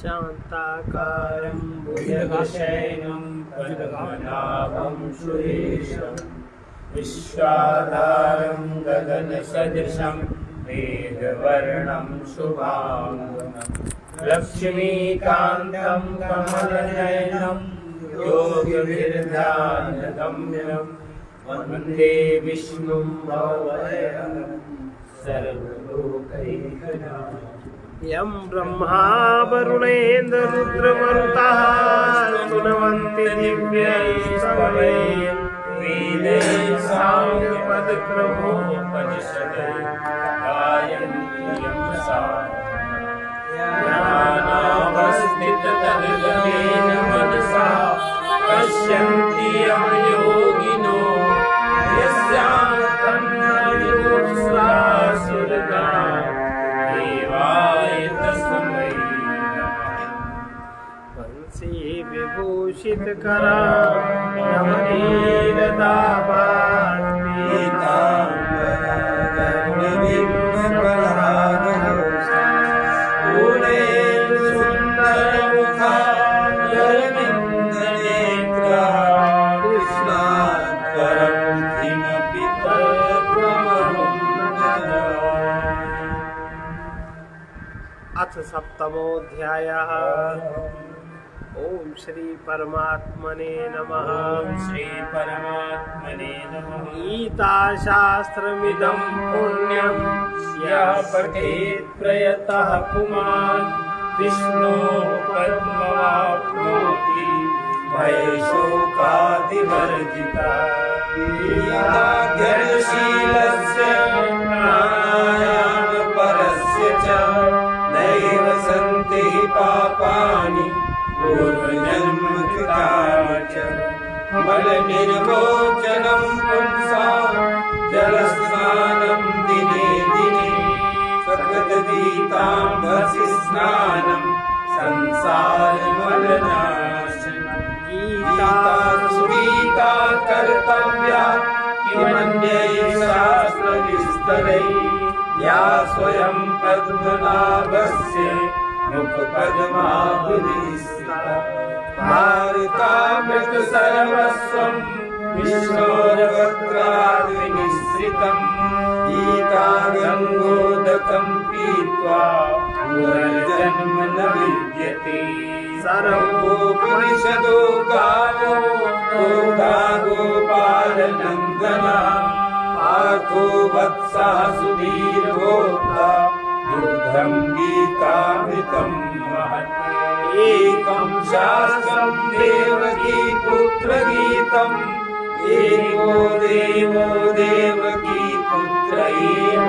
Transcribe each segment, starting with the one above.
शान्ताकारं भुजगशयनं पद्मनाभं सुरेशं विश्वाधारं गगनसदृशं मेघवर्णं शुभांगं लक्ष्मीकान्तं कमलनयनं योगिभिर्ध्यानगम्यं वन्दे विष्णुं भवभयहरं सर्वलोकैकनाथं। यं ब्रह्मा वरुणेन्द्र रुद्रमरुतः स्तुवन्ति दिव्यैस्तवैः वेदैः साङ्गपदक्रमोपनिषदैः गायन्ति यं ज्ञानावस्थिततद्गतेन मनसा पश्यन्ति यं योगिनो यस्यान्तं न विदुषासुरगणाः देवाय तस्मै नमः। वंशी विभूषित करानीरदाभात् पूर्णेन सुन्दरमुखारविन्दनेत्रा कृष्णात्परं किमपि तत्त्वमहं न जाने। अथ सप्तमोऽध्यायः। ओम श्री परमात्मने नमः। श्री परमात्मने नमः। गीता शास्त्रमिदं पुण्यं यः पठेत् प्रयतः पुमान् विष्णोः पद्ममाप्नोति भयशोकादिवर्जिता। गीताध्ययनशीलस्य प्राणायामपरस्य च नैव सन्ति हि पापानि पूर्वजन्मकृतानि च। मलनिर्मोचनं पुंसां जलस्नानं दिने दिने सकलगीताम्भसि स्नानं संसारमलनाशनं। गीता सुगीता कर्तव्या किमन्यैः शास्त्रविस्तरैः या स्वयं पद्मनाभस्य मुखपद्माभिनिस्सिता। भारतामृत सर्वस्वं विष्णोर्वक्त्राद्विनिश्रितं। गीता गङ्गोदकं पीत्वा पुनर्जन्म न विद्यते। सर्वोपनिषदो गावो दोग्धा गोपालनन्दना। पार्थो वत्सः सुधीर्भोक्ता दुग्धं गीतामृतं महत्। एकं शास्त्रं देवकी पुत्रगीतम् एको देवो देवकी पुत्र एव।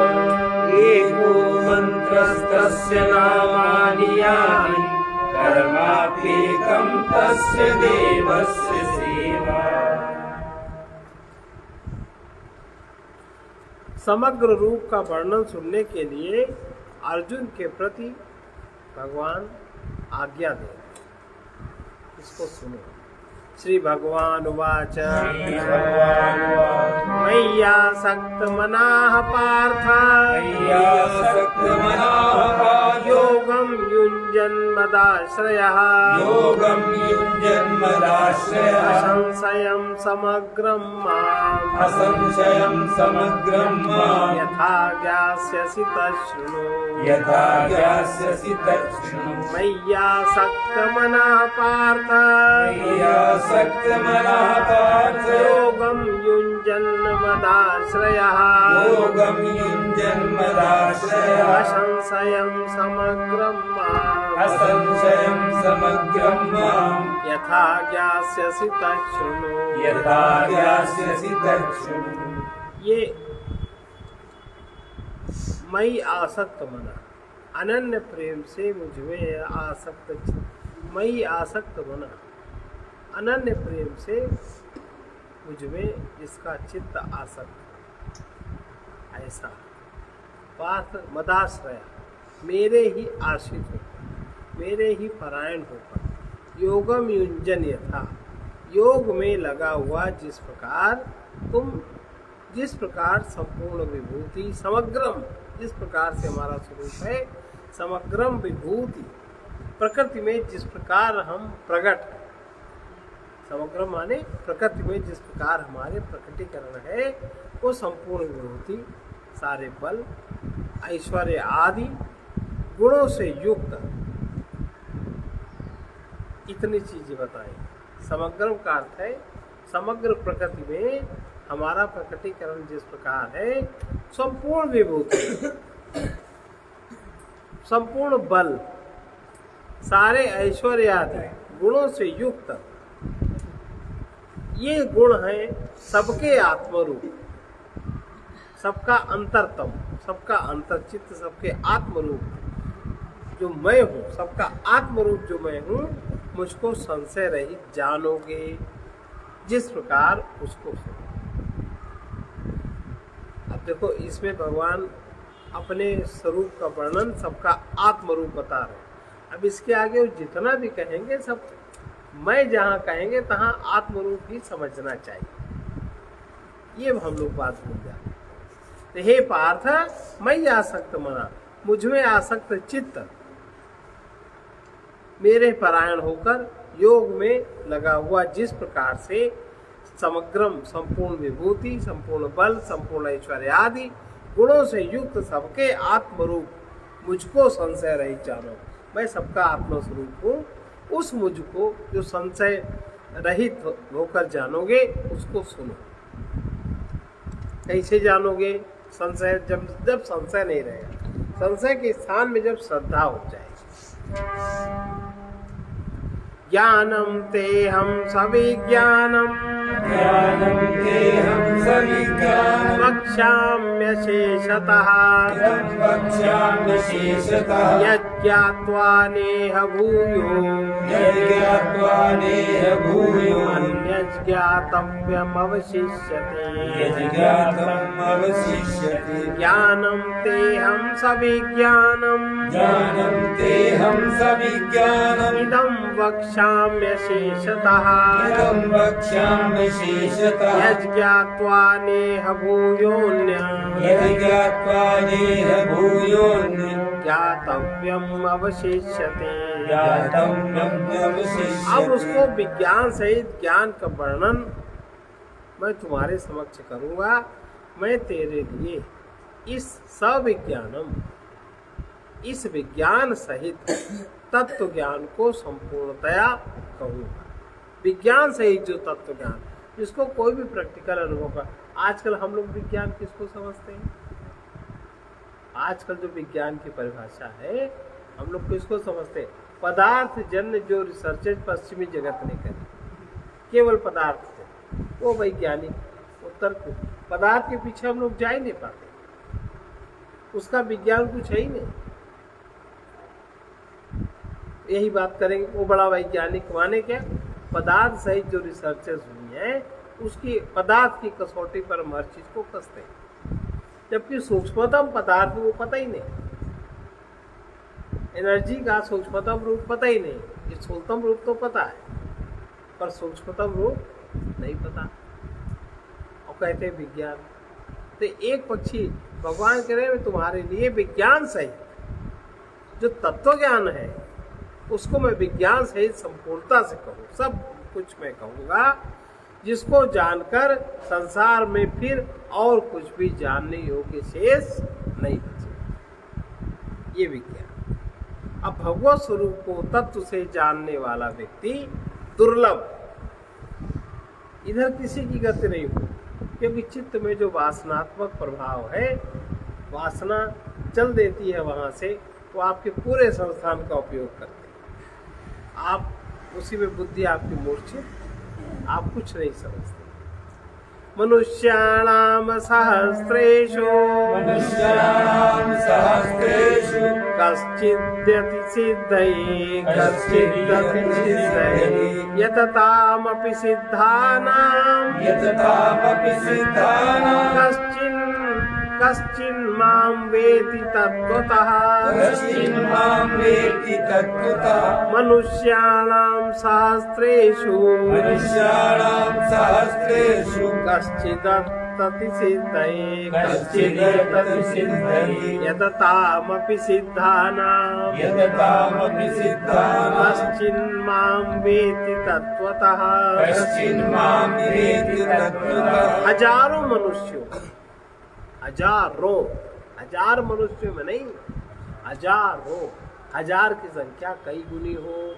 एको मन्त्रस्तस्य नामानि यानि कर्माप्येकं तस्य देवस्य सेवा। समग्र रूप का वर्णन सुनने के लिए अर्जुन के प्रति भगवान आज्ञा दे। इसको सुनो। श्री भगवान उवाच मय्यासक्तमनाः पार्थ योगं युञ्जन्मदाश्रयः असंशयं समग्रं माम् यथा ज्ञास्यसि तच्छृणु। मय्यासक्तमनः पार्थ योगं युञ्जन्मदाश्रयः असंशयं समग्रं माम् यथा ज्ञास्यसि तच्छृणु। ये मई आसक्त मना, अनन्य प्रेम से मुझमें आसक्त मई आसक्त मना, अनन्य प्रेम से मुझमें जिसका चित्त आसक्त ऐसा पार्थ मदाश्रय मेरे ही आश्रित होकर, मेरे ही परायण होकर, योगम युंजन यथा योग में लगा हुआ जिस प्रकार संपूर्ण विभूति समग्रम, जिस प्रकार से हमारा स्वरूप है समग्रम विभूति प्रकृति में जिस प्रकार हम प्रकट, समग्र माने प्रकृति में जिस प्रकार हमारे प्रकटीकरण है वो संपूर्ण विभूति, सारे बल, ऐश्वर्य आदि गुणों से युक्त इतनी चीजें बताएं। समग्र का अर्थ है समग्र प्रकृति में हमारा प्रकटीकरण जिस प्रकार है, संपूर्ण विभूति, संपूर्ण बल, सारे ऐश्वर्य आदि गुणों से युक्त, ये गुण है सबके आत्मरूप, सबका अंतरतम, सबका अंतरचित्त, सबके आत्मरूप जो मैं हूँ, सबका आत्मरूप जो मैं हूँ, मुझको संशय रहित जानोगे जिस प्रकार उसको। अब देखो इसमें भगवान अपने स्वरूप का वर्णन सबका आत्मरूप बता रहे हैं। अब इसके आगे वो जितना भी कहेंगे सब मैं जहाँ कहेंगे तहाँ आत्मरूप ही समझना चाहिए। ये हम लोग बात भूल जाते। तो हे पार्थ, मैं आसक्त मना, मुझमें आसक्त चित्त, मेरे परायण होकर योग में लगा हुआ जिस प्रकार से समग्रम, संपूर्ण विभूति, संपूर्ण बल, संपूर्ण ऐश्वर्य आदि गुणों से युक्त सबके आत्मरूप मुझको संशय रहित जानो। मैं सबका आत्मस्वरूप हूँ, उस मुझको जो संशय रहित होकर जानोगे उसको सुनो। कैसे जानोगे? संशय जब संशय नहीं रहेगा, संशय के स्थान में जब श्रद्धा हो जाएगी। ज्ञानम ते हम सविज्ञानम, ज्ञानं तेऽहं सविज्ञानं, वक्ष्याम्य शेषतः, वक्ष्यामि शेषतः, यज्ञात्वा नेह भूयो, यज्ञात्वा नेह भूयो, अन्यज्ञातव्यम् अवशिष्यते, यज्ञातम् अवशिष्यते। ज्ञानम तेऽहं सविज्ञानम, ज्ञानं तेऽहं सविज्ञानम्, इदं वक्ष्याम्य शेषतः, इदं वक्ष्यामि शेषतः, यज्ञात्वा नेह भूयोऽन्यः, यज्ञात्वा नेह भूयोऽन्यः, ज्ञातव्यम् अवशिष्यते। ज्ञातव्यम् अवशिष्यते। अब उसको विज्ञान सहित ज्ञान का वर्णन मैं तुम्हारे समक्ष करूंगा। मैं तेरे लिए इस सविज्ञानम, इस विज्ञान सहित तत्व ज्ञान को संपूर्णतया कहूँगा। विज्ञान सहित जो तत्व ज्ञान, जिसको कोई भी प्रैक्टिकल अनुभव का। आजकल हम लोग विज्ञान किसको समझते हैं? आजकल जो विज्ञान की परिभाषा है, हम लोग किसको समझते हैं? पदार्थ जन्य जो रिसर्चेज पश्चिमी जगत ने करी, केवल पदार्थ से, वो वैज्ञानिक उत्तर को। पदार्थ के पीछे हम लोग जा ही नहीं पाते, उसका विज्ञान कुछ है ही नहीं। यही बात करेंगे, वो बड़ा वैज्ञानिक माने क्या? पदार्थ सहित जो रिसर्चेस हुई है, उसकी पदार्थ की कसौटी पर हम हर चीज को कसते हैं, जबकि सूक्ष्मतम पदार्थ वो पता ही नहीं। एनर्जी का सूक्ष्मतम रूप पता ही नहीं। ये स्थूलतम रूप तो पता है, पर सूक्ष्मतम रूप नहीं पता, और कहते हैं विज्ञान। तो एक पक्षी भगवान कह रहे हैं तुम्हारे लिए विज्ञान सहित जो तत्व ज्ञान है उसको मैं विज्ञान सहित संपूर्णता से कहूँ, सब कुछ मैं कहूँगा, जिसको जानकर संसार में फिर और कुछ भी जानने योग्य शेष नहीं बचे। ये विज्ञान। अब भगवत स्वरूप को तत्व से जानने वाला व्यक्ति दुर्लभ, इधर किसी की गति नहीं हो, क्योंकि चित्त में जो वासनात्मक प्रभाव है, वासना चल देती है वहां से, वो आपके पूरे संस्थान का उपयोग करते हैं। आप उसी में बुद्धि आपकी मूर्छित, आप कुछ नहीं समझते। मनुष्याणाम सहस्रेषु, मनुष्याणां सहस्रेषु, कश्चिद्यति सिद्धये, कश्चिद्यति सिद्धये, यततामपि सिद्धानां, यततामपि सिद्धानां, कश्चिन्मां वेति तत्त्वतः, कश्चिन्मां वेत्ति तत्त्वतः, मनुष्याणां सहस्रेषु, मनुष्याणां सहस्रेषु, कश्चिदत्र तति सिद्धये कश्चिदेतत् सिद्धये यततामपि सिद्धानां यततामपि सिद्धानां कश्चिन्मां वेत्ति तत्त्वतः कश्चिन्मां वेत्ति तत्त्वतः। हजारों मनुष्यों, हजार मनुष्यों में नहीं, हजारों, हजार की संख्या कई गुनी हो,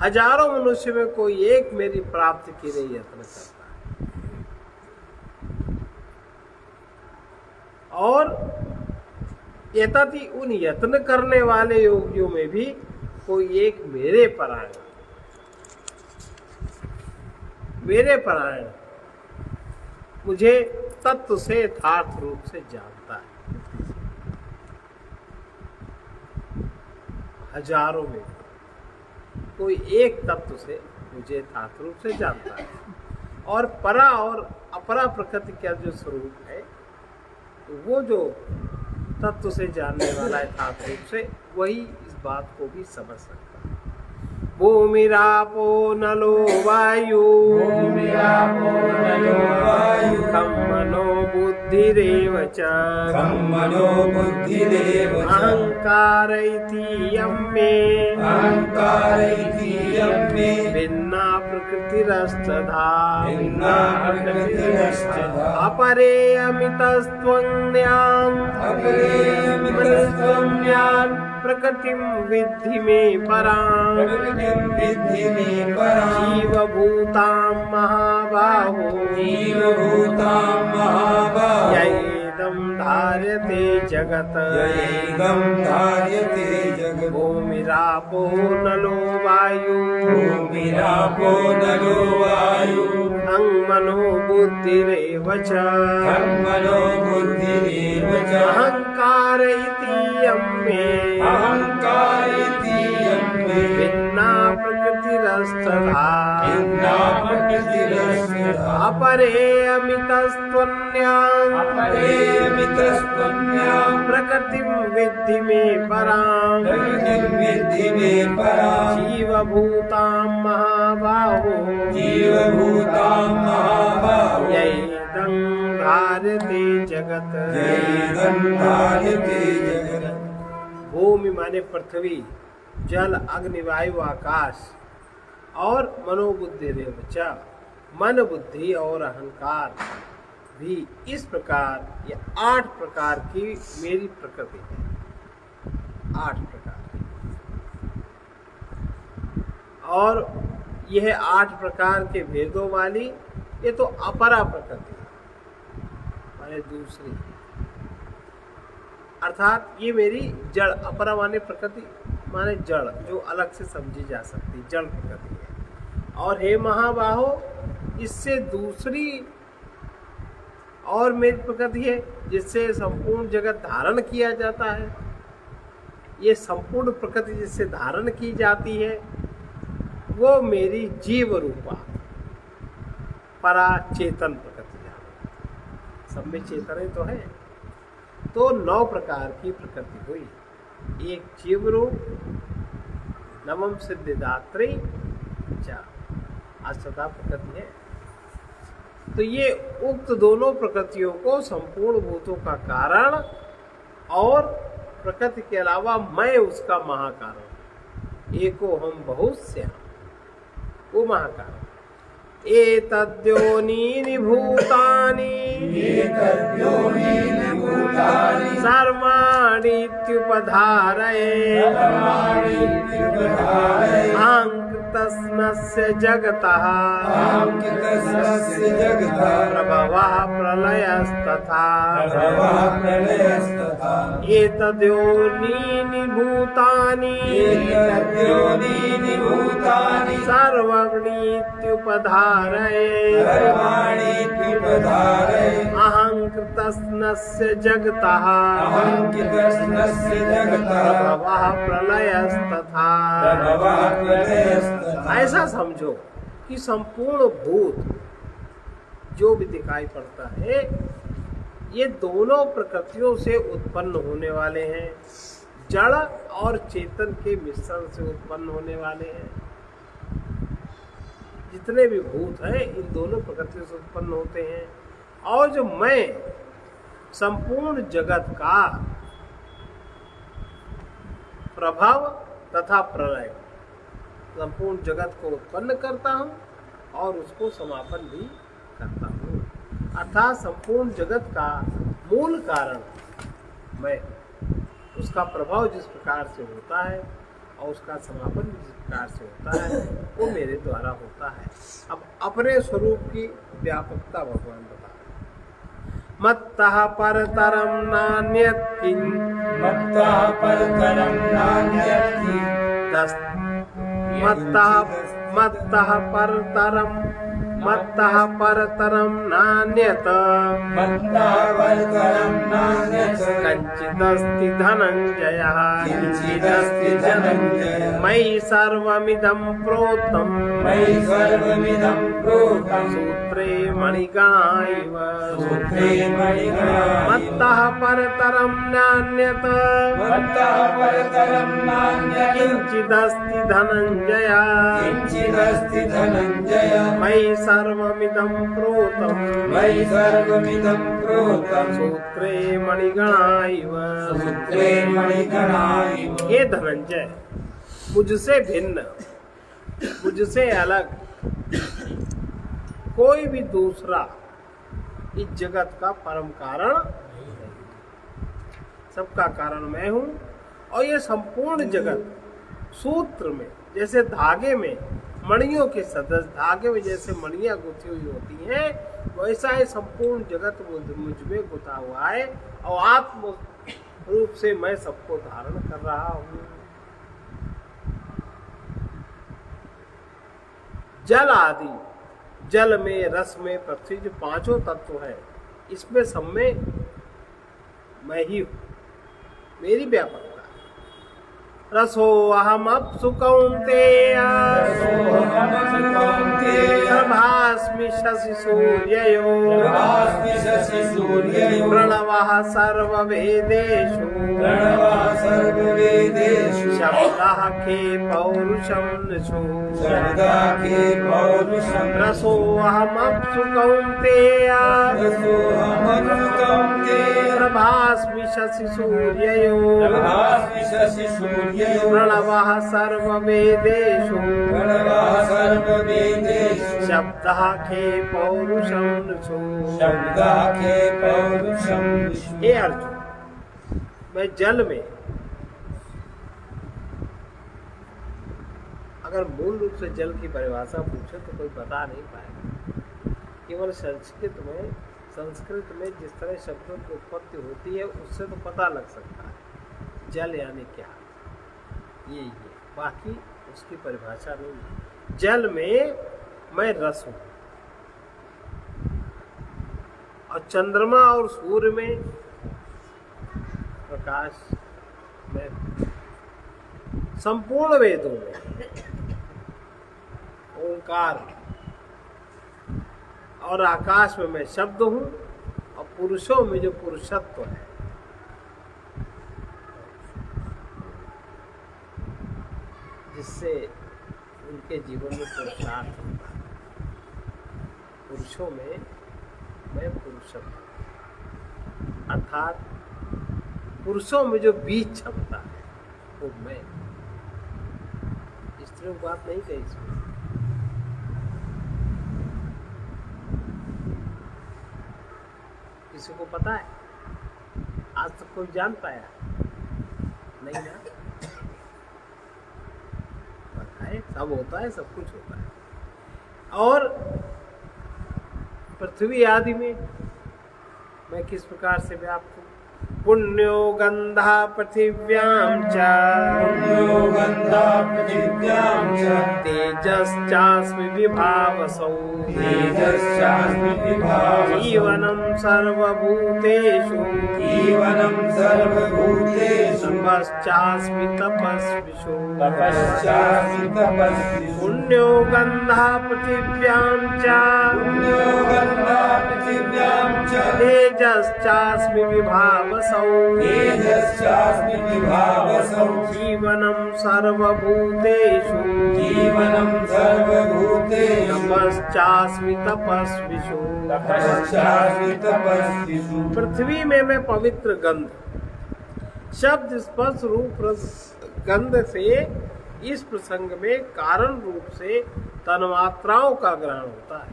हजारों मनुष्य में कोई एक मेरी प्राप्ति के लिए यत्न करता है, और यतति उन यत्न करने वाले योगियों में भी कोई एक मेरे परायण मुझे तत्व से यथार्थ रूप से जानता है। हजारों में कोई एक तत्व से मुझे यथार्थ रूप से जानता है, और परा और अपरा प्रकृति का जो स्वरूप है, तो वो जो तत्व से जानने वाला यथार्थ रूप से, वही इस बात को भी समझ सकता है। भूमिरापो नलो वायु खं मनो बुद्धिरेव च अहंकार इति यं मे भिन्ना प्रकृतिरस्तथा अपरे अमितस्त्वन्यां प्रकृतिं विद्धि मे परां जीवभूतां महाबाहो यैदं धार्यते जगत् भूमिरापो नलो वायु खं मनो बुद्धिरेव च अहंकार इति यं मे भिन्ना प्रकृतिरस्तथा अपरे अमितस्त्वन्यां प्रकृतिं विद्धि मे परां जीवभूतां महाबाहो यैदं धार्यते जगत्। भूमि माने पृथ्वी, जल, अग्नि, वायु, आकाश, और मनोबुद्धि रेव च, मन, बुद्धि और अहंकार भी इस प्रकार, ये 8 प्रकार की मेरी प्रकृति है। 8 प्रकार, और यह 8 प्रकार के भेदों वाली, ये तो अपरा प्रकृति है, माने दूसरी, अर्थात ये मेरी जड़, अपरा माने प्रकृति माने जड़, जो अलग से समझी जा सकती, जड़ प्रकृति है। और हे महाबाहो, इससे दूसरी और मेरी प्रकृति है, जिससे संपूर्ण जगत धारण किया जाता है। ये संपूर्ण प्रकृति जिससे धारण की जाती है, वो मेरी जीव रूपा परा चेतन प्रकृति है। सब में चेतन तो है। तो 9 प्रकार की प्रकृति हुई। एक जीव रूप, नवम सिद्धिदात्री, 4 अष्टधा प्रकृति है। तो ये उक्त दोनों प्रकृतियों को संपूर्ण भूतों का कारण, और प्रकृति के अलावा मैं उसका महाकारण, एको हम बहुस्या, वो महाकारण। एतद्योनीनि भूतानि सर्वाणीत्युपधारये अहंकृतस्नस्य जगतः प्रभवः प्रलयस्तथा एतद्योनीनि भूतानि सर्वाणीत्युपधारये अहंकृतस्नस्य जगतः प्रभवः प्रलयस्तथा। ऐसा समझो कि संपूर्ण भूत जो भी दिखाई पड़ता है, ये दोनों प्रकृतियों से उत्पन्न होने वाले हैं, जड़ और चेतन के मिश्रण से उत्पन्न होने वाले हैं। जितने भी भूत हैं इन दोनों प्रकृति से उत्पन्न होते हैं, और जो मैं संपूर्ण जगत का प्रभाव तथा प्रलय, संपूर्ण जगत को उत्पन्न करता हूँ और उसको समापन भी करता हूँ। अर्थात संपूर्ण जगत का मूल कारण मैं, उसका प्रभाव जिस प्रकार से होता है और उसका समापन जिस प्रकार से होता है वो मेरे द्वारा होता है। अब अपने स्वरूप की व्यापकता भगवान बता रहे। मत्तः परतरम नान्यत् किञ्चित्, मत्तः परतरं नान्यत् किञ्चित्, मत्तः परतरं नान्यत् मत्तः परतरं नान्यत् कञ्चिदस्ति धनञ्जयः, किञ्चिदस्ति धनञ्जयः, मयि सर्वमिदं प्रोक्तं, मयि सर्वमिदं प्रोक्तं, सूत्रे मणिगणा इव, सूत्रे मणिगणा इव। मत्तः परतरं नान्यत् मत्तः परतरं नान्यत् किञ्चिदस्ति धनञ्जयः, किञ्चिदस्ति धनञ्जयः, मयि सर्वमिदं प्रोक्तं, मयि सर्वमिदं प्रोक्तं, सूत्रे मणिगणा इव। सूत्रे मणिगणा इव। हे धनंजय, मुझसे भिन्न, मुझसे अलग कोई भी दूसरा इस जगत का परम कारण नहीं। सबका कारण मैं हूँ, और ये संपूर्ण जगत सूत्र में, जैसे धागे में मणियों के सदस्य, धागे में जैसे मणियाँ गुथी हुई होती हैं, वैसा ही संपूर्ण जगत मुझ में गुथा हुआ है, और आत्म रूप से मैं सबको धारण कर रहा हूँ। जल आदि, जल में, रस में, पृथ्वी, जो पांचों तत्व है, इसमें सब में मैं ही हूँ, मेरी व्यापकता। रसो अहम अप्सु कौन्तेय, प्रभास्मि शशि सूर्ययो, प्रभास्मि शशि सूर्ययो, प्रणवः सर्ववेदेषु, प्रणवः सर्ववेदेषु, शब्दः खे पौरुषं नृषु, शब्दः खे पौरुषं। रसो अहम अप्सु कौन्तेय, रसोऽहमप्सु कौन्तेय, प्रभास्मि शशि सूर्ययो, प्रभास्मि शशि सूर्ययो, प्रणवः सर्ववेदेषु, प्रणवः सर्ववेदेषु, शब्दः खे पौरुषं नृषु। शब्दः खे पौरुषं नृषु। हे अर्जुन, मैं जल में, अगर मूल रूप से जल की परिभाषा पूछे तो कोई बता नहीं पाएगा। केवल संस्कृत में जिस तरह शब्दों की उत्पत्ति होती है उससे तो पता लग सकता है जल यानी क्या, ये बाकी उसकी परिभाषा नहीं है। जल में मैं रस हूँ, और चंद्रमा और सूर्य में प्रकाश में, संपूर्ण वेदों में ओंकार, और आकाश में मैं शब्द हूँ, और पुरुषों में जो पुरुषत्व है, जिससे उनके जीवन में पुरुषार्थ होता है, पुरुषों में मैं पुरुषत्व, अर्थात पुरुषों में जो बीज क्षमता है वो मैं। स्त्रियों की बात नहीं कही इसमें। किसी को पता है? आज तक कोई जान पाया नहीं ना? पता है, सब होता है, सब कुछ होता है। और पृथ्वी आदि में मैं किस प्रकार से व्याप्त हूँ? पुण्यो गंधा पृथिव्यां च, पुण्यो गन्धः पृथिव्यां च, तेजश्चास्मि विभावसौ, तेजश्चास्मि विभावसौ, जीवनं सर्वभूतेषु, जीवनं सर्वभूतेषु, तपश्चास्मि तपस्विषु, तपश्चास्मि तपस्विषु, पुण्यो गंधा पृथिव्यां च, पुण्यो गन्धः पृथिव्यां च, तेजश्चास्मि विभावसौ, विभावसौ तेजश्चास्मि विभावसौ जीवनं सर्वभूतेषु जीवनं सर्वभूतेषु तपश्चास्मि तपस्विषु तपश्चास्मि तपस्विषु पृथ्वी में मैं पवित्र गंध शब्द स्पर्श रूप रस गंध से इस प्रसंग में कारण रूप से तन्मात्राओं का ग्रहण होता है।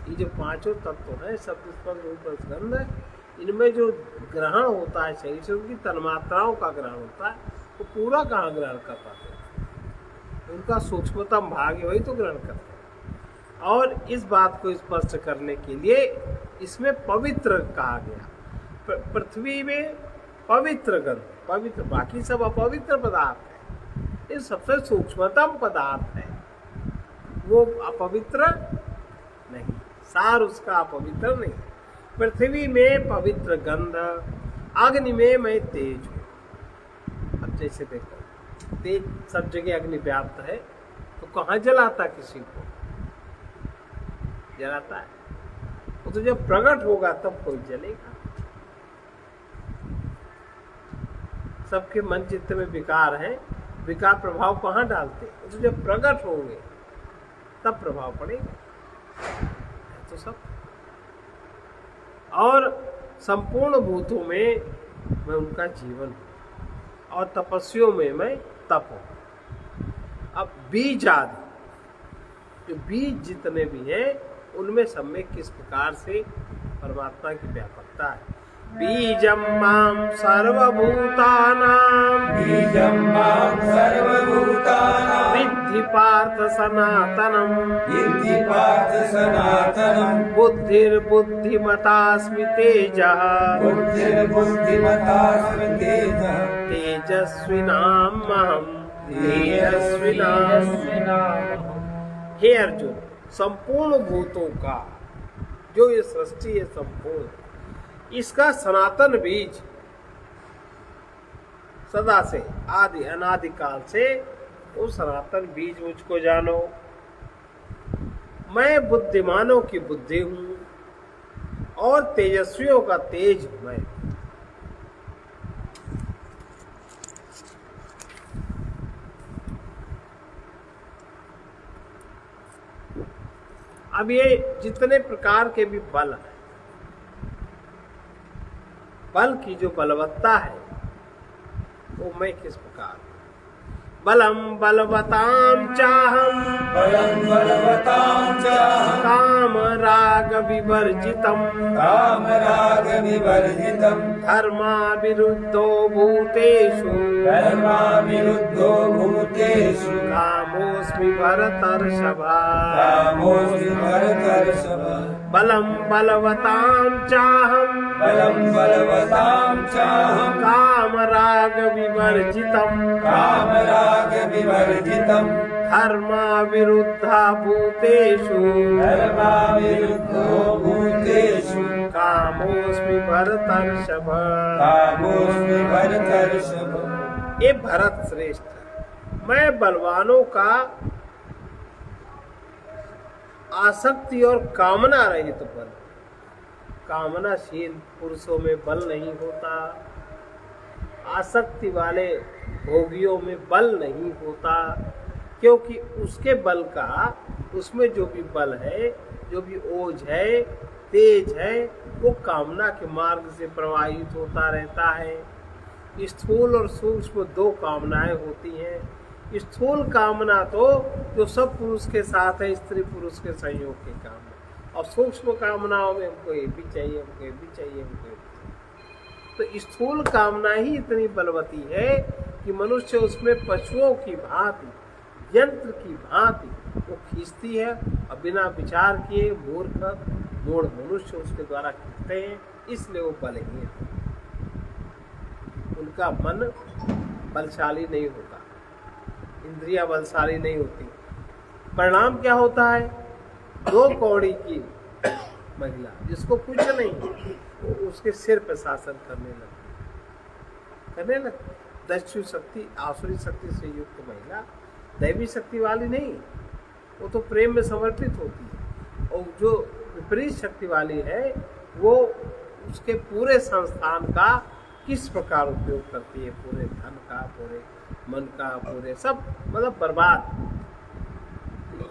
ये जो पांचों तत्व हैं शब्द स्पर्श रूप रस गंध, इनमें जो ग्रहण होता है शरीर से उनकी तन्मात्राओं का ग्रहण होता है, वो पूरा कहाँ ग्रहण कर पाते हैं, उनका सूक्ष्मतम भाग है वही तो ग्रहण करते हैं। और इस बात को स्पष्ट करने के लिए इसमें पवित्र कहा गया। पृथ्वी में पवित्र गंध, पवित्र, बाकी सब अपवित्र पदार्थ है, ये सबसे सूक्ष्मतम पदार्थ है, वो अपवित्र नहीं, सार उसका अपवित्र नहीं। पृथ्वी में पवित्र गंध, अग्नि में मैं तेज हूँ। अब जैसे देखो तेज सब जगह अग्नि व्याप्त है, तो कहाँ जलाता किसी को, जलाता है वो तो जब प्रकट होगा तब कोई जलेगा। सबके मन चित्त में विकार है, विकार प्रभाव कहाँ डालते, तो जब प्रकट होंगे तब प्रभाव पड़ेगा। तो सब और संपूर्ण भूतों में मैं उनका जीवन हूँ और तपस्वियों में मैं तप हूँ। अब बीज आदि जो बीज जितने भी हैं उनमें सब में किस प्रकार से परमात्मा की व्यापकता है। बीजं मां सर्वभूतानां बीजं मां सर्वभूतानां विद्धि पार्थ सनातनम् विद्धि पार्थ सनातनम् बुद्धिर्बुद्धिमतास्मि तेजः बुद्धिर्बुद्धिमतास्मि तेजः तेजस्विनामहं तेजस्विनामहम्। हे अर्जुन, संपूर्ण भूतों का जो ये सृष्टि है संपूर्ण, इसका सनातन बीज सदा से आदि अनादि काल से वो सनातन बीज मुझको जानो। मैं बुद्धिमानों की बुद्धि हूँ और तेजस्वियों का तेज हूँ मैं। अब ये जितने प्रकार के भी बल हैं, बल की जो बलवत्ता है वो मैं किस प्रकार, बलम बलवताम चाहम बलं बलवतां चाहं काम राग विवर्जितम कामराग विवर्जितं धर्मा विरुद्धो भूतेषु धर्माविरुद्धो भूतेषु कामोऽस्मि भरतर्षभा। कामोऽस्मि भरतर्षभ बलम बलवतां चाहम बलं बलवतां चाहं काम राग विवर्जितम कामराग विवर्जितं धर्मा विरुद्धा भूतेषु धर्माविरुद्धो भूतेषु कामोऽस्मि भरतर्षभ। कामोऽस्मि भरतर्षभ। ये भरत श्रेष्ठ, मैं बलवानों का आसक्ति और कामना रहित बल, कामनाशील पुरुषों में बल नहीं होता, आसक्ति वाले भोगियों में बल नहीं होता, क्योंकि उसके बल का, उसमें जो भी बल है, जो भी ओज है, तेज है, वो कामना के मार्ग से प्रवाहित होता रहता है। स्थूल और सूक्ष्म दो कामनाएं होती हैं। स्थूल कामना तो जो सब पुरुष के साथ है, स्त्री पुरुष के संयोग की कामना, और सूक्ष्म कामनाओं में हमको ये भी चाहिए, हमको ये भी चाहिए, हमको ये भी चाहिए। तो स्थूल कामना ही इतनी बलवती है कि मनुष्य उसमें पशुओं की भांति, यंत्र की भांति वो खींचती है, और बिना विचार किए मूढ़ मनुष्य उसके द्वारा खींचते हैं, इसलिए वो बलहीन है। उनका मन बलशाली नहीं होता, इंद्रियां बलशाली नहीं होती। परिणाम क्या होता है? 2 कौड़ी की महिला जिसको कुछ नहीं, वो उसके सिर पर शासन करने लगती। दैवी शक्ति, आसुरी शक्ति से युक्त महिला दैवी शक्ति वाली नहीं, वो तो प्रेम में समर्पित होती है। और जो विपरीत शक्ति वाली है वो उसके पूरे संस्थान का किस प्रकार उपयोग करती है, पूरे धन का, पूरे मन का, पूरे सब मतलब बर्बाद।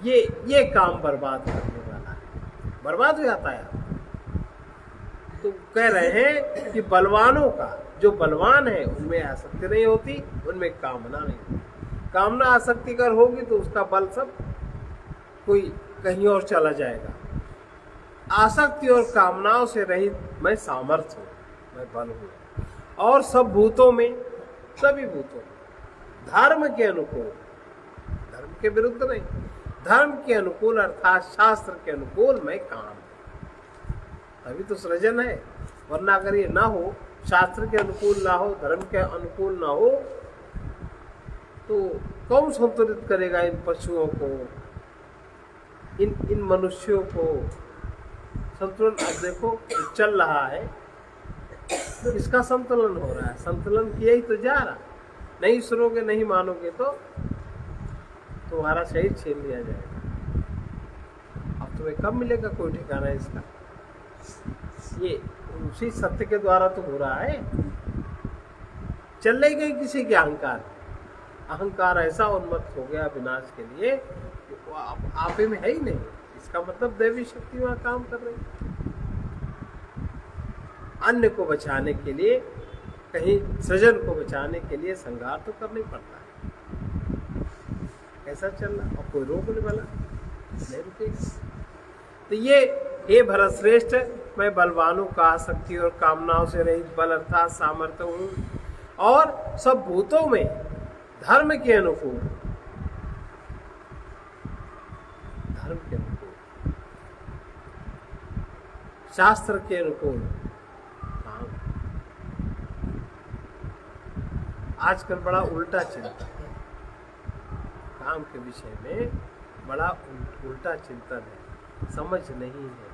ये काम बर्बाद करने वाला है, बर्बाद हो जाता है। तो कह रहे हैं कि बलवानों का, जो बलवान है उनमें आसक्ति नहीं होती, उनमें कामना नहीं होती। कामना आसक्तिकर होगी तो उसका बल सब कोई कहीं और चला जाएगा। आसक्ति और कामनाओं से रहित मैं सामर्थ्य हूँ, मैं बल हूँ। और सब भूतों में, सभी भूतों में धर्म के अनुकूल, धर्म के विरुद्ध नहीं, धर्म के अनुकूल अर्थात शास्त्र के अनुकूल मैं काम, तभी तो सृजन है। वरना अगर ये ना हो, शास्त्र के अनुकूल ना हो, धर्म के अनुकूल ना हो, तो कौन संतुलित करेगा इन पशुओं को, इन मनुष्यों को संतुलन। अब देखो चल रहा है तो इसका संतुलन हो रहा है, संतुलन किया ही तो जा रहा। नहीं सुनोगे, नहीं मानोगे तो तुम्हारा शरीर छीन लिया जाएगा। अब तुम्हें कब मिलेगा कोई ठिकाना इसका? ये उसी सत्य के द्वारा तो हो रहा है। चल नहीं गई किसी के अहंकार, अहंकार ऐसा उन्मत्त हो गया विनाश के लिए कि वो आपे में है ही नहीं। इसका मतलब दैवी शक्ति वहां काम कर रही है। अन्य को बचाने के लिए, कहीं सृजन को बचाने के लिए संघार तो करना ही पड़ता है। ऐसा चल रहा, और कोई रोकने वाला नहीं रुकेगा। तो ये हे भरत श्रेष्ठ, मैं बलवानों का आसक्ति और कामनाओं से रहित बल अर्थात सामर्थ्य हूँ, और सब भूतों में धर्म के अनुकूल, धर्म के अनुकूल, शास्त्र के अनुकूल। आजकल बड़ा उल्टा चिंतन है, काम के विषय में बड़ा उल्टा चिंतन है, समझ नहीं है।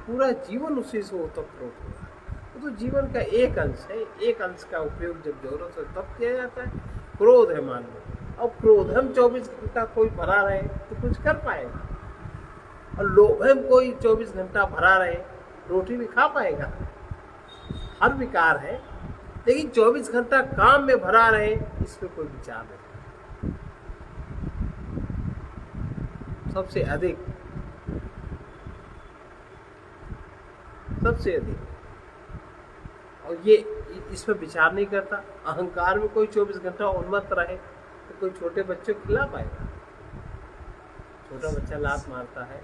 पूरा जीवन उसी से ओतप्रोत हो रहा है। वो तो जीवन का एक अंश है, एक अंश का उपयोग जब जरूरत हो तब किया जाता है। क्रोध है मान लो, अब क्रोधम 24 घंटा कोई भरा रहे तो कुछ कर पाएगा, और लोभम कोई 24 घंटा भरा रहे रोटी भी खा पाएगा। हर विकार है, लेकिन 24 घंटा काम में भरा रहे इसमें कोई विचार नहीं। सबसे अधिक और ये इसमें विचार नहीं करता। अहंकार में कोई 24 घंटा उन्मत्त रहे तो कोई छोटे बच्चे को खिला पाएगा? छोटा बच्चा लात मारता है,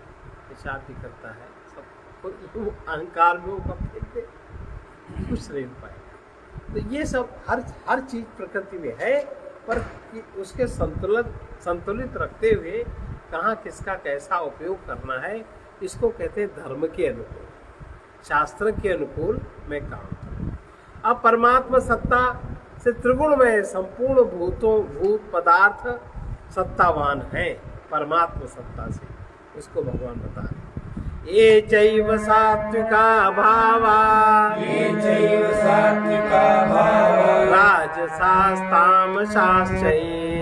पेशाब भी करता है, सब कोई अहंकार में वो कब फेंक दे, कुछ नहीं पाएगा। तो ये सब हर चीज प्रकृति में है, पर उसके संतुलित रखते हुए कहाँ किसका कैसा उपयोग करना है, इसको कहते हैं धर्म के अनुकूल, शास्त्र के अनुकूल मैं काम करूँ। अब परमात्मा सत्ता से त्रिगुणमय संपूर्ण भूत पदार्थ सत्तावान है। परमात्मा सत्ता से इसको भगवान बता रहे, ये चैव सात्विका भावा, ये चैव सात्विका भावा, राजसास्तामसाश्चये,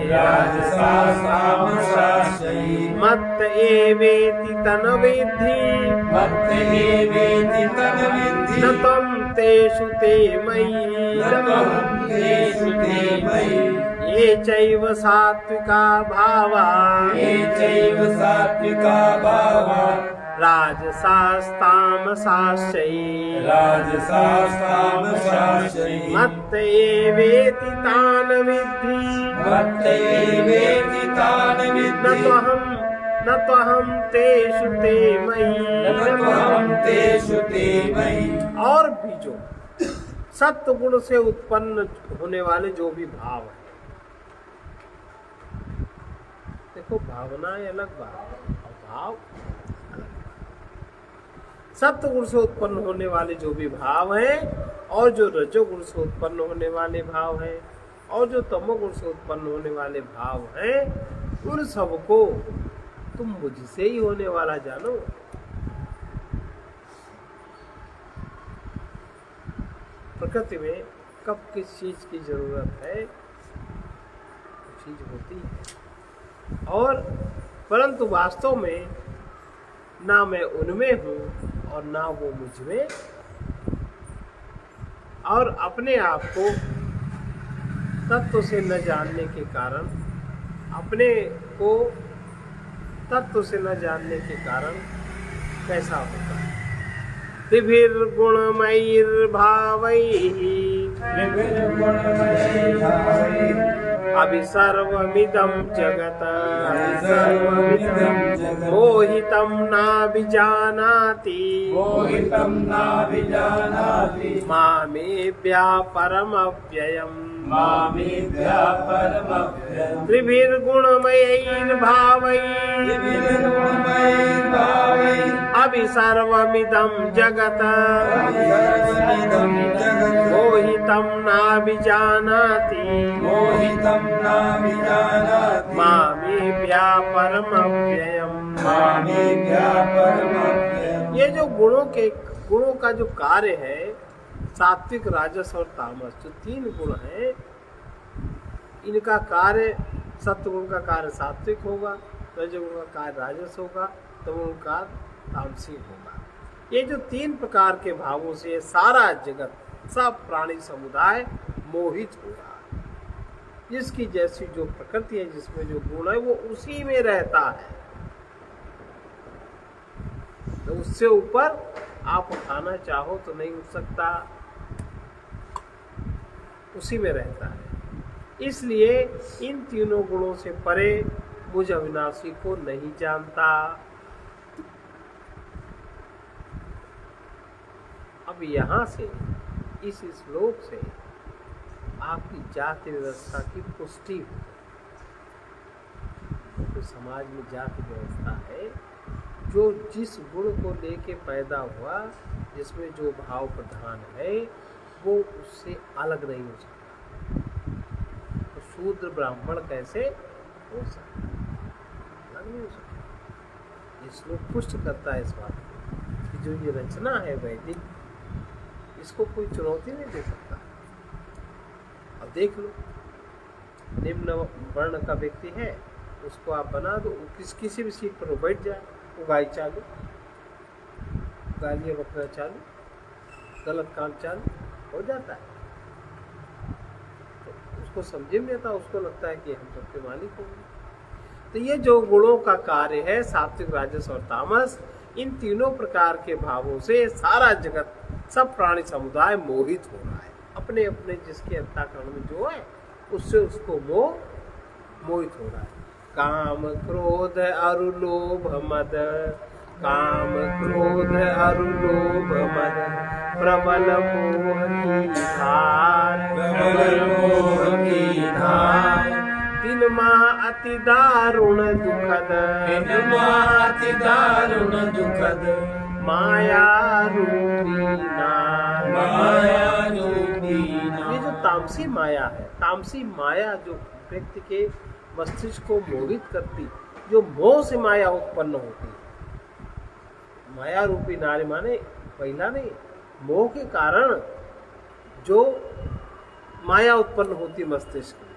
राजसास्तामसाश्चये, मत्त एवेति तन्विद्धि, मत्त एवेति तन्विद्धि, न त्वं तेषु ते मयि, न त्वं तेषु ते मयि। ये चैव सात्विका भावा, ये चैव सात्विका भावा, राजसास्तामसाश्चये, राजसास्तामसाश्चये, मत्त एवेति तान् विद्धि, मत्त एवेति तान् विद्धि, न त्वहं तेषु ते मयि, न त्वहं तेषु ते मयि। और भी जो सत्व गुण से उत्पन्न होने वाले जो भी भाव है, देखो भावनाएं अलग बात है, भाव सत्व गुण से उत्पन्न होने वाले जो भी भाव हैं, और जो रजोगुण से उत्पन्न होने वाले भाव हैं, और जो तमोगुण से उत्पन्न होने वाले भाव हैं, उन सबको तुम मुझसे ही होने वाला जानो। प्रकृति में कब किस चीज की जरूरत है, वो चीज होती है, और परंतु वास्तव में ना मैं उनमें हूं और ना वो मुझ में। और अपने आप को तत्व से न जानने के कारण, अपने को तत्व से न जानने के कारण कैसा होता है? अभि सर्वमिदं जगत मोहितं नाभिजानाति मामेभ्यः परमव्ययम् त्रिभिर्गुणमयैर्भावैः अभि सर्वमिदं जगत मोहितं नाभिजानाति मामेभ्यः परमव्ययम्। ये जो गुणों का जो कार्य है, सात्विक, राजस और तामस, जो 3 गुण हैं, इनका कार्य, सत्वगुण का कार्य सात्विक होगा, रजोगुण का कार्य राजस होगा, तमोगुण का तामसिक होगा। ये जो 3 प्रकार के भावों से सारा जगत, सब प्राणी समुदाय मोहित होगा। जिसकी जैसी जो प्रकृति है, जिसमें जो गुण है, वो उसी में रहता है। तो उससे ऊपर आप उठाना चाहो तो नहीं उठ सकता, उसी में रहता है। इसलिए इन तीनों गुणों से परे मुझ अविनाशी को नहीं जानता। अब यहाँ से, इस श्लोक से आपकी जाति व्यवस्था की पुष्टि हो। तो समाज में जाति व्यवस्था है, जो जिस गुण को लेके पैदा हुआ, जिसमें जो भाव प्रधान है, वो उससे अलग नहीं हो सकता। तो शूद्र ब्राह्मण कैसे हो सकता? अलग नहीं हो सकता। ये श्लोक पुष्ट करता है इस बात को कि जो ये रचना है वैदिक, इसको कोई चुनौती नहीं दे सकता। अब देख लो, निम्न वर्ण का व्यक्ति है, उसको आप बना दो, किसी भी सीट पर वो बैठ जाए, वो गाय चालू, गालियाँ बकरा चालू, गलत काम चालू हो जाता है। तो उसको समझे नहीं आता, उसको लगता है कि हम सबके मालिक होंगे। तो ये जो गुणों का कार्य है, सात्विक, राजस और तामस, इन तीनों प्रकार के भावों से सारा जगत, सब प्राणी समुदाय मोहित हो रहा है। अपने अपने जिसके अंतःकरण में जो है, उससे उसको मोहित हो रहा है। काम क्रोध अरु लोभ मद, काम क्रोध अरु लोभ मद, प्रबल मोह की धार, दिन माह अति दारुण दुखद, माया रूपी नार। ये जो तामसी माया है, तामसी माया जो व्यक्ति के मस्तिष्क को मोहित करती, जो मोह से माया उत्पन्न होती, माया रूपी नारी माने पहला नहीं, मोह के कारण जो माया उत्पन्न होती मस्तिष्क में।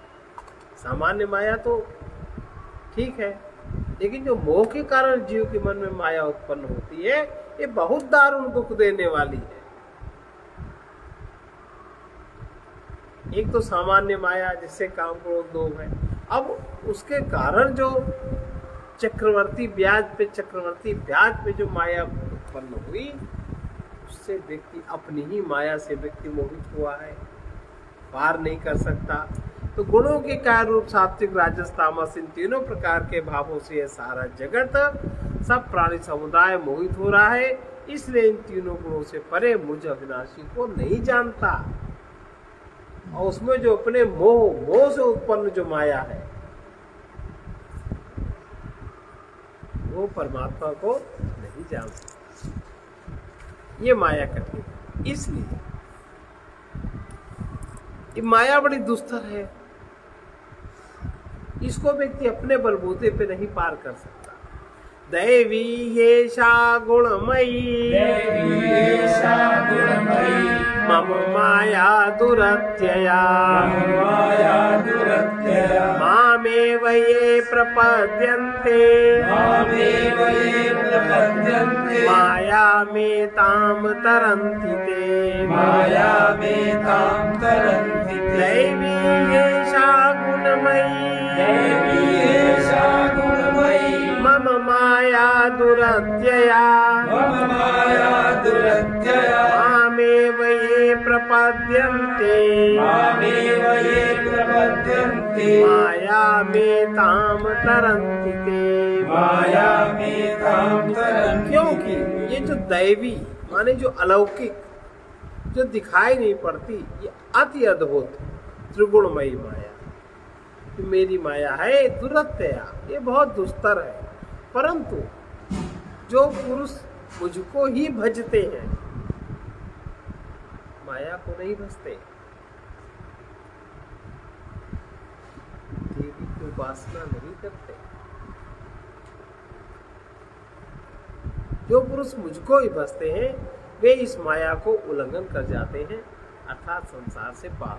सामान्य माया तो ठीक है, लेकिन जो मोह के कारण जीव के मन में माया उत्पन्न होती है, ये बहुत दारुण दुख देने वाली है। एक तो सामान्य माया जिससे काम क्रोध लोभ है, अब उसके कारण जो चक्रवर्ती ब्याज पे जो माया उत्पन्न हुई, उससे व्यक्ति अपनी ही माया से व्यक्ति मोहित हुआ है, पार नहीं कर सकता। तो गुणों के कार्य रूप सात्विक, राजस, तामस, इन तीनों प्रकार के भावों से यह सारा जगत, सब प्राणी समुदाय मोहित हो रहा है। इसलिए इन तीनों गुणों से परे मुझ अविनाशी को नहीं जानता। और उसमें जो अपने मोह से उत्पन्न जो माया है, वो परमात्मा को नहीं जान सकता। ये माया कठिन, इसलिए ये माया बड़ी दुस्तर है, इसको व्यक्ति अपने बलबूते पे नहीं पार कर सकता। दैवी येषा गुणमयी मम माया दुरत्यया मामेव ये प्रपद्यन्ते मामेव ये प्रपद्यन्ते मायामेतां तरन्ति ते मायामेतां तरन्ति ते दैवी एषा गुणमयी देवी एषा गुणमयी मम माया दुरत्यया मम माया दुरत्यया मामेव ये प्रपद्यन्ते मामेव ये प्रपद्यन्ते मायामेतां तरन्ति ते मायामेतां तरन्ति क्योंकि ये जो दैवी माने जो अलौकिक जो दिखाई नहीं पड़ती, ये अति अद्भुत त्रिगुणमयी माया कि मेरी माया है दुरत्यया, ये बहुत दुस्तर है। परंतु जो पुरुष मुझको ही भजते हैं माया को नहीं भजते, देवी की उपासना नहीं करते। जो पुरुष मुझको ही भजते हैं वे इस माया को उल्लंघन कर जाते हैं, अर्थात संसार से पार।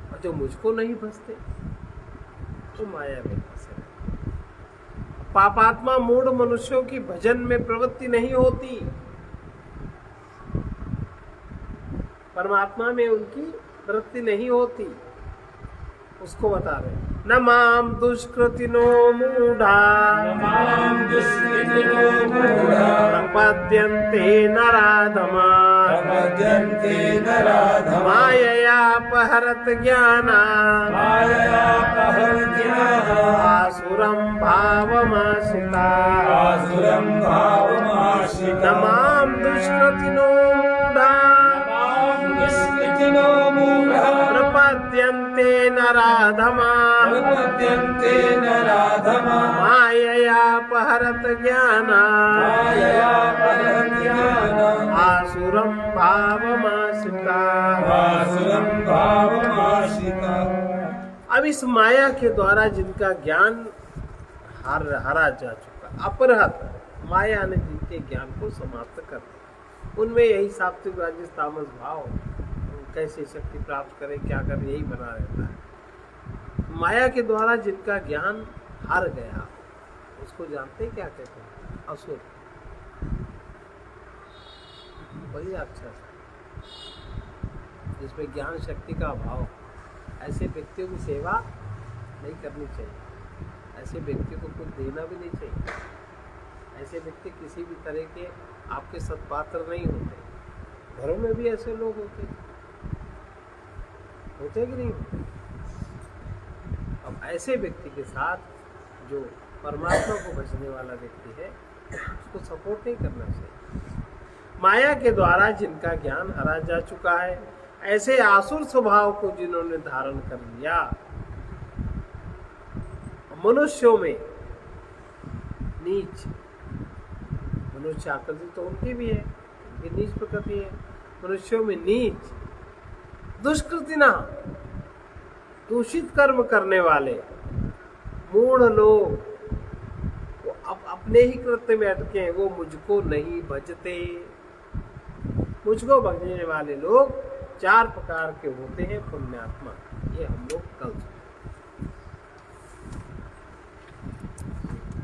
और जो मुझको नहीं भजते तो माया में फंसे। पापात्मा मूढ़ मनुष्यों की भजन में प्रवृत्ति नहीं होती, परमात्मा में उनकी वृत्ति नहीं होती। उसको बता रहे न माम दुष्कृतिनो मूढ़ा मां दुष्कृतिनो मूढा प्रपद्यन्ते नराधमा प्रपद्यन्ते नराधमा माययापहरत ज्ञाना माययापहरज्ञाः आसुरं भावमाश्रिता आसुरं न भावमाश्रिता मां दुष्कृतिनो मूढ़ा मां दुष्कृतिनो मूढा प्रपद्यन्ते नराधमा प्रपद्यन्ते नराधमा माययापहरत ज्ञाना माययापहरज्ञाः आसुरं भावमाश्रिता। आसुरं भावमाश्रिता। अब इस माया के द्वारा जिनका ज्ञान हरा जा चुका, अपरहत माया ने जिनके ज्ञान को समाप्त कर दिया, उनमें यही सात्विक राजस तामस भाव, कैसे शक्ति प्राप्त करें क्या करें यही बना रहता है। माया के द्वारा जिनका ज्ञान हार गया उसको जानते हैं क्या कहते हैं? असुर, वही राक्षस जिसमें ज्ञान शक्ति का अभाव। ऐसे व्यक्तियों की सेवा नहीं करनी चाहिए, ऐसे व्यक्तियों को कुछ देना भी नहीं चाहिए। ऐसे व्यक्ति किसी भी तरह के आपके सत्पात्र नहीं होते। घरों में भी ऐसे लोग होते कि नहीं होते? अब ऐसे व्यक्ति के साथ जो परमात्मा को भजने वाला व्यक्ति है उसको सपोर्ट नहीं करना चाहिए। माया के द्वारा जिनका ज्ञान हरा जा चुका है, ऐसे आसुर स्वभाव को जिन्होंने धारण कर लिया, मनुष्यों में नीच, मनुष्य आकृति तो उनकी भी है, उनकी नीच प्रकृति है। मनुष्यों में नीच, दुष्कृति ना, दूषित कर्म करने वाले मूढ़ लोग वो अपने ही कृत्य में अटके हैं, वो मुझको नहीं भजते। मुझको भजने वाले लोग 4 प्रकार के होते हैं पुण्यात्मा, ये हम लोग कल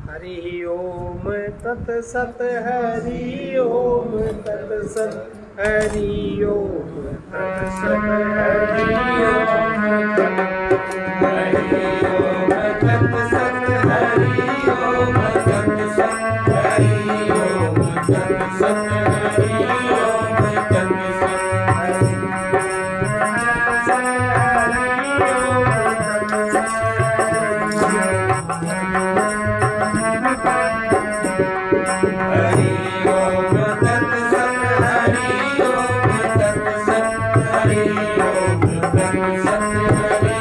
हरि ओम तत्सत, हरि ओम तत्सत, हरि ओम तत्सत, हरि ओम तत्सत, हरि ओम तत्सत, हरि ओम तत्सत, हरि ओम तत्सत, हरि ओम तत्सत। हरि ओम तत्सत, हरि ओम तत्सत, हरि